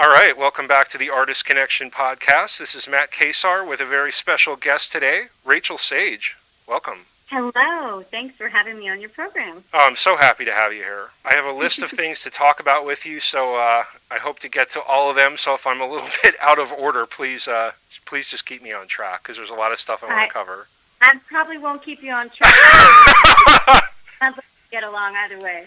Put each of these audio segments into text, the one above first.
All right, welcome back to the Artist Connection podcast. This is Matt Kasar with a very special guest today, Rachael Sage. Welcome. Hello. Thanks for having me on your program. Oh, I'm so happy to have you here. I have a list of things to talk about with you, so I hope to get to all of them. So if I'm a little bit out of order, please just keep me on track because there's a lot of stuff I want to cover. I probably won't keep you on track. Sounds like we get along either way.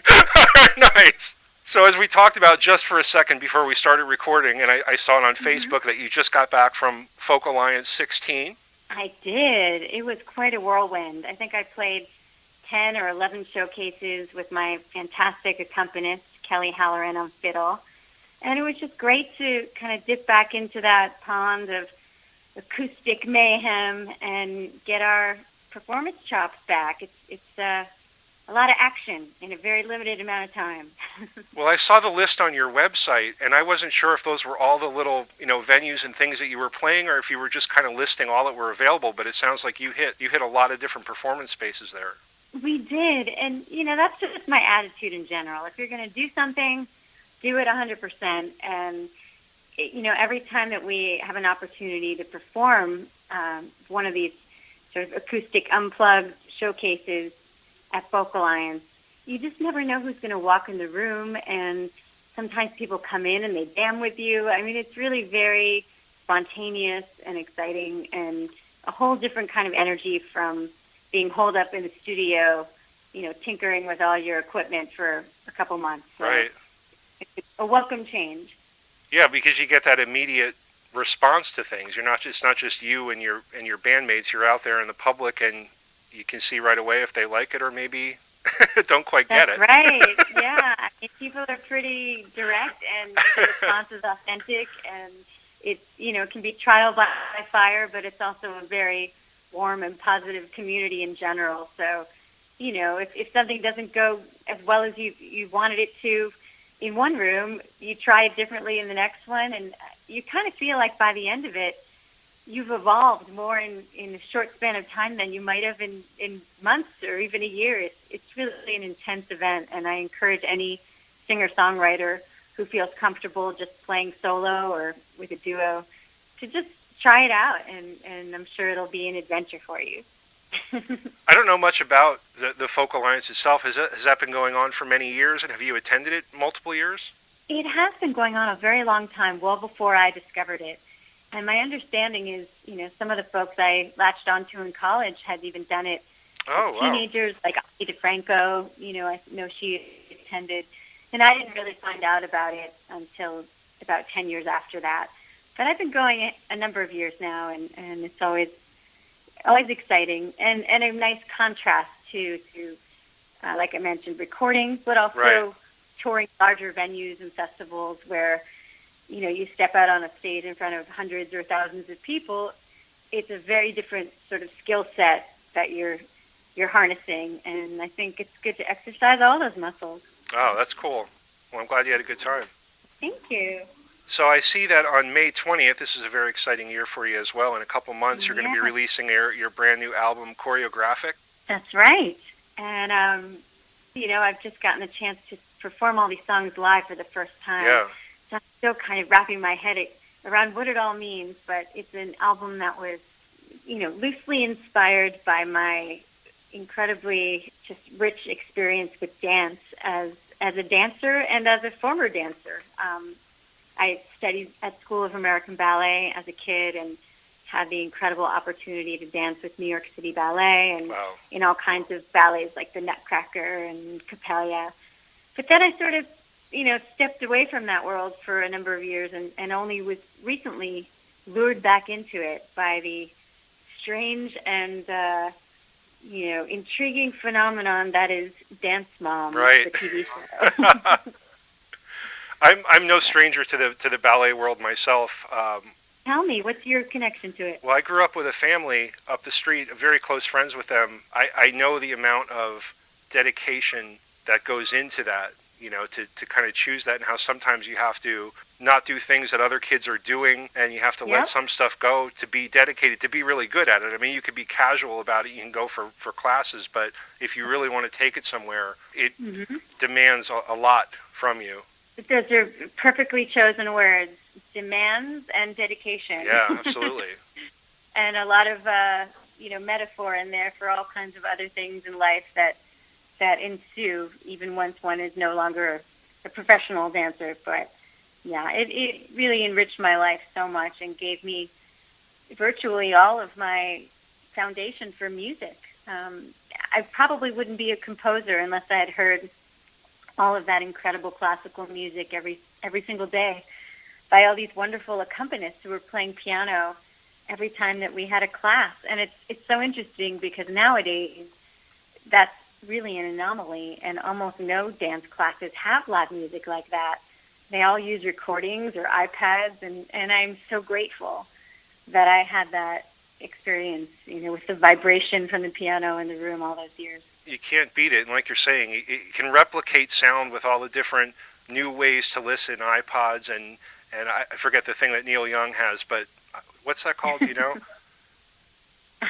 Nice. So as we talked about just for a second before we started recording, and I saw it on Facebook that you just got back from Folk Alliance 16. I did. It was quite a whirlwind. I think I played 10 or 11 showcases with my fantastic accompanist, Kelly Halloran, on fiddle. And it was just great to kind of dip back into that pond of acoustic mayhem and get our performance chops back. It's a lot of action in a very limited amount of time. Well, I saw the list on your website, and I wasn't sure if those were all the little, venues and things that you were playing, or if you were just kind of listing all that were available. But it sounds like you hit a lot of different performance spaces there. We did, and that's just my attitude in general. If you're going to do something, do it 100%. And every time that we have an opportunity to perform one of these sort of acoustic unplugged showcases at Folk Alliance, you just never know who's going to walk in the room, and sometimes people come in and they jam with you. I mean, it's really very spontaneous and exciting, and a whole different kind of energy from being holed up in the studio, tinkering with all your equipment for a couple months. So right. It's a welcome change. Yeah, because you get that immediate response to things. It's not just you and your bandmates. You're out there in the public, and you can see right away if they like it or maybe don't quite get it. That's right. Yeah. I mean, people are pretty direct, and the response is authentic, and it's, it can be trial by fire, but it's also a very warm and positive community in general. So, if something doesn't go as well as you wanted it to in one room, you try it differently in the next one, and you kind of feel like by the end of it, you've evolved more in a short span of time than you might have in months or even a year. It's really an intense event, and I encourage any singer-songwriter who feels comfortable just playing solo or with a duo to just try it out, and I'm sure it'll be an adventure for you. I don't know much about the Folk Alliance itself. Has that been going on for many years, and have you attended it multiple years? It has been going on a very long time, well before I discovered it. And my understanding is, some of the folks I latched onto in college had even done it. Oh, wow. Teenagers like Ani DeFranco, I know she attended. And I didn't really find out about it until about 10 years after that. But I've been going a number of years now, and it's always exciting and a nice contrast to like I mentioned, recording, but also touring larger venues and festivals where you step out on a stage in front of hundreds or thousands of people. It's a very different sort of skill set that you're harnessing, and I think it's good to exercise all those muscles. Oh, that's cool. Well, I'm glad you had a good time. Thank you. So I see that on May 20th, this is a very exciting year for you as well. In a couple months, you're going to be releasing your brand new album, Choreographic. That's right. And, I've just gotten a chance to perform all these songs live for the first time. Yeah. So I'm still kind of wrapping my head around what it all means, but it's an album that was, loosely inspired by my incredibly just rich experience with dance as a dancer and as a former dancer. I studied at School of American Ballet as a kid and had the incredible opportunity to dance with New York City Ballet and in all kinds of ballets like the Nutcracker and Capella. But then I sort of, stepped away from that world for a number of years and only was recently lured back into it by the strange and, intriguing phenomenon that is Dance Mom, the TV show. I'm no stranger to the ballet world myself. Tell me, what's your connection to it? Well, I grew up with a family up the street, very close friends with them. I know the amount of dedication that goes into that, to kind of choose that, and how sometimes you have to not do things that other kids are doing, and you have to let some stuff go to be dedicated, to be really good at it. I mean, you could be casual about it, you can go for classes, but if you really want to take it somewhere, it demands a lot from you. Those are perfectly chosen words. Demands and dedication. Yeah, absolutely. And a lot of metaphor in there for all kinds of other things in life that ensue, even once one is no longer a professional dancer. But yeah, it really enriched my life so much and gave me virtually all of my foundation for music. I probably wouldn't be a composer unless I had heard all of that incredible classical music every single day by all these wonderful accompanists who were playing piano every time that we had a class. And it's so interesting because nowadays that's really an anomaly, and almost no dance classes have live music like that. They all use recordings or iPads, and I'm so grateful that I had that experience, with the vibration from the piano in the room all those years. You can't beat it. And like you're saying, it can replicate sound with all the different new ways to listen, iPods, and I forget the thing that Neil Young has, but what's that called? Do you know?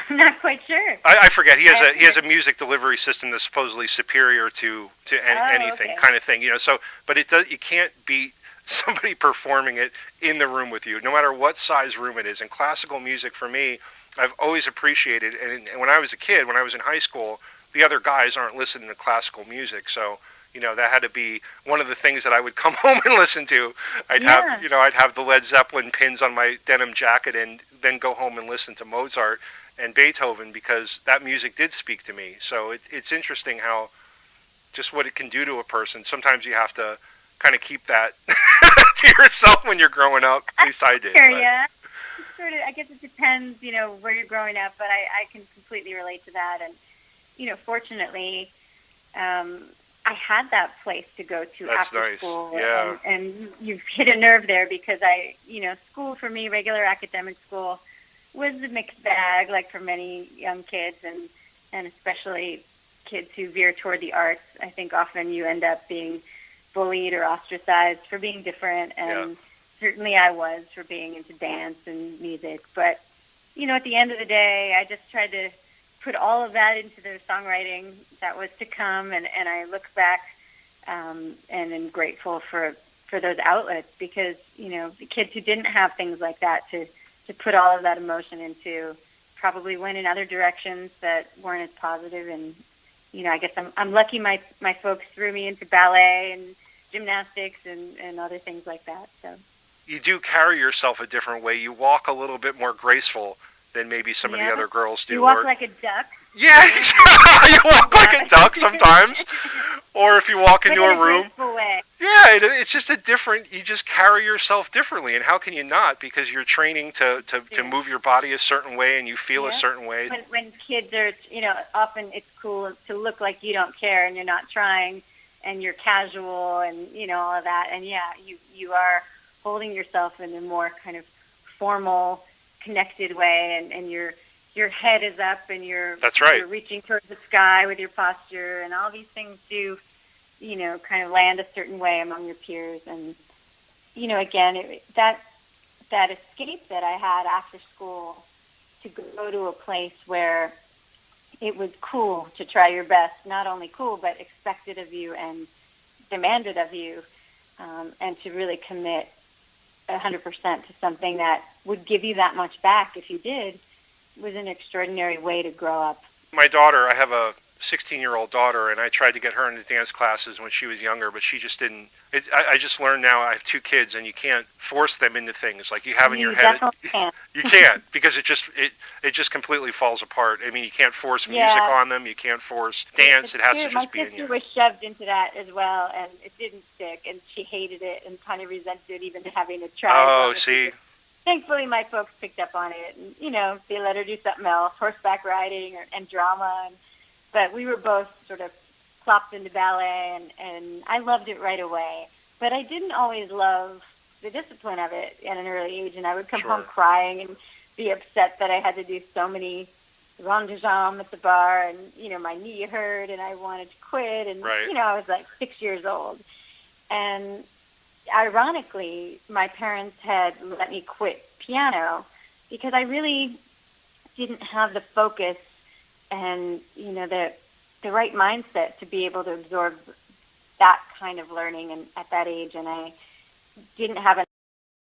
I'm not quite sure. I forget. He has a music delivery system that's supposedly superior to anything, okay. kind of thing. So, but it does. You can't beat somebody performing it in the room with you, no matter what size room it is. And classical music for me, I've always appreciated. And when I was a kid, when I was in high school, the other guys aren't listening to classical music, so that had to be one of the things that I would come home and listen to. I'd have the Led Zeppelin pins on my denim jacket, and then go home and listen to Mozart and Beethoven, because that music did speak to me. So it's interesting how just what it can do to a person. Sometimes you have to kind of keep that to yourself when you're growing up. At least I did. Sure, yeah. I guess it depends, where you're growing up, but I can completely relate to that. And, fortunately, I had that place to go to That's after nice. school. Yeah. And you've hit a nerve there, because school for me, regular academic school, was a mixed bag, like for many young kids, and especially kids who veer toward the arts. I think often you end up being bullied or ostracized for being different, and certainly I was, for being into dance and music. But, at the end of the day, I just tried to put all of that into the songwriting that was to come, and I look back and am grateful for those outlets, because, the kids who didn't have things like that to put all of that emotion into probably went in other directions that weren't as positive. And, I guess I'm lucky my folks threw me into ballet and gymnastics and other things like that. So you do carry yourself a different way. You walk a little bit more graceful than maybe some of the other girls do. You walk like a duck. Yeah, you walk like a duck sometimes. Or if you walk into a room. Yeah, it's just you just carry yourself differently. And how can you not? Because you're training to move your body a certain way, and you feel a certain way. When kids are, often it's cool to look like you don't care and you're not trying and you're casual and, all of that. And you are holding yourself in a more kind of formal, connected way, and your head is up, and That's right. You're reaching towards the sky with your posture, and all these things do, kind of land a certain way among your peers. And, again, that escape that I had after school, to go to a place where it was cool to try your best, not only cool, but expected of you and demanded of you, and to really commit 100% to something that would give you that much back if you did, was an extraordinary way to grow up. My daughter, I have a 16-year-old daughter, and I tried to get her into dance classes when she was younger, but she just didn't. I just learned now, I have 2 kids, and you can't force them into things like you have in your head. You can't, because it just completely falls apart. I mean, you can't force music on them. You can't force dance. It has to just be in you. My sister was shoved into that as well, and it didn't stick, and she hated it and kind of resented it, even having to try. Oh, see. Thankfully, my folks picked up on it, and, they let her do something else, horseback riding and drama. But we were both sort of plopped into ballet, and I loved it right away. But I didn't always love the discipline of it at an early age, and I would come home crying and be upset that I had to do so many rond de jambe at the bar, and, my knee hurt, and I wanted to quit, and, I was like 6 years old. And ironically, my parents had let me quit piano because I really didn't have the focus and, the right mindset to be able to absorb that kind of learning and at that age, and I didn't have